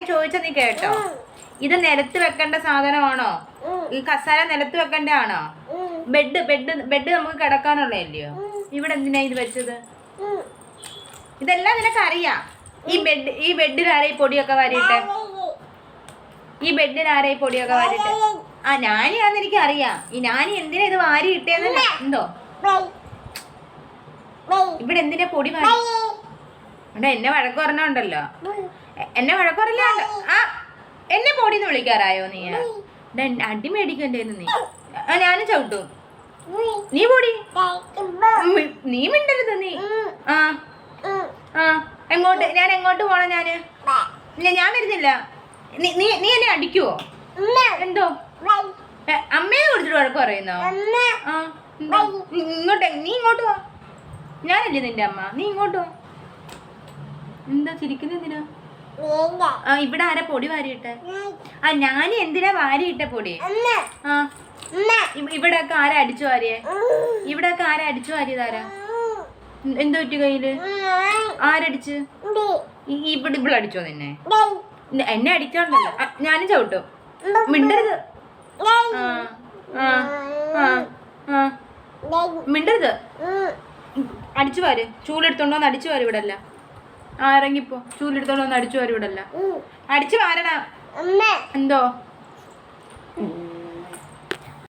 ചോദിച്ച നീ കേട്ടോ, ഇത് നിലത്ത് വെക്കേണ്ട സാധനമാണോ? ഈ കസാര നിലത്ത് വെക്കേണ്ടതാണോ? ബെഡ് ബെഡ് ബെഡ് നമുക്ക് കിടക്കാനുള്ളതല്ലയോ? ഇവിടെ എന്തിനാ ഇത് വെച്ചത്? ഇതെല്ലാം നിനക്കറിയാം. ഈ ബെഡിലാരെ ഈ പൊടിയൊക്കെ വാരിട്ടെ? ഈ ബെഡിലാരെ ഈ പൊടിയൊക്കെ വാരിട്ടെ? ആ ഞാനിയാന്ന് എനിക്ക് അറിയാം. ഈ ഞാനി എന്തിനാ ഇത് വാരി ഇട്ടേന്നല്ല എന്തോ? ഇവിടെ എന്തിനാ പൊടി വാരി? എന്നെ വഴക്ക് പറഞ്ഞോണ്ടല്ലോ, എന്നെ വഴക്ക് പറഞ്ഞല്ലോ. ആ എന്നെ പൊടിന്ന് വിളിക്കാറായോ നീ? അടി മേടിക്കും എന്റെ നീ. ഞാനും ചവിട്ടും. നീ പൊടി, നീ മിണ്ടരുത് നീ. ആ ആ എങ്ങോട്ട്? ഞാൻ എങ്ങോട്ട് പോണം? ഞാൻ വരുന്നില്ല. നീ എന്നെ അടിക്കുവോ? എന്തോ അമ്മയെ കുറിച്ചിട്ട് വഴക്ക് പറയുന്നോ? ആ ഇങ്ങോട്ട്, നീ ഇങ്ങോട്ട് വാ. ഞാനല്ലേ നിന്റെ അമ്മ, നീ ഇങ്ങോട്ട് വാ. എന്താ ചിരിക്കുന്ന എന്തിനാ? ആ ഇവിടെ ആരാ പൊടി വാരിയിട്ടെ? ആ ഞാനും എന്തിനാ വാരിയിട്ട പൊടി? ആ ഇവിടെ ഒക്കെ ആരാ അടിച്ചു വാരിയേ? ഇവിടെ ഒക്കെ ആരാ അടിച്ചു വാരിയതാരാ? എന്തോ പറ്റി കയ്യില്? ആരടിച്ച്? ഇവിടെ ഇവിടെ അടിച്ചോ നിന്നെ? എന്നെ അടിച്ചോണ്ടല്ലോ. ഞാനും ചവിട്ടും. മിണ്ടരുത്. മിണ്ടരുത്. അടിച്ചു വാര്. ചൂലെടുത്തോണ്ട് വന്ന് അടിച്ചു വാര്. ഇവിടെ അല്ല. ആ ഇറങ്ങിപ്പോ. ചൂലെടുത്തോണ്ട് വന്ന് അടിച്ചു വാര്. ഇവിടെ അല്ല. അടിച്ചു വാരണ. എന്തോ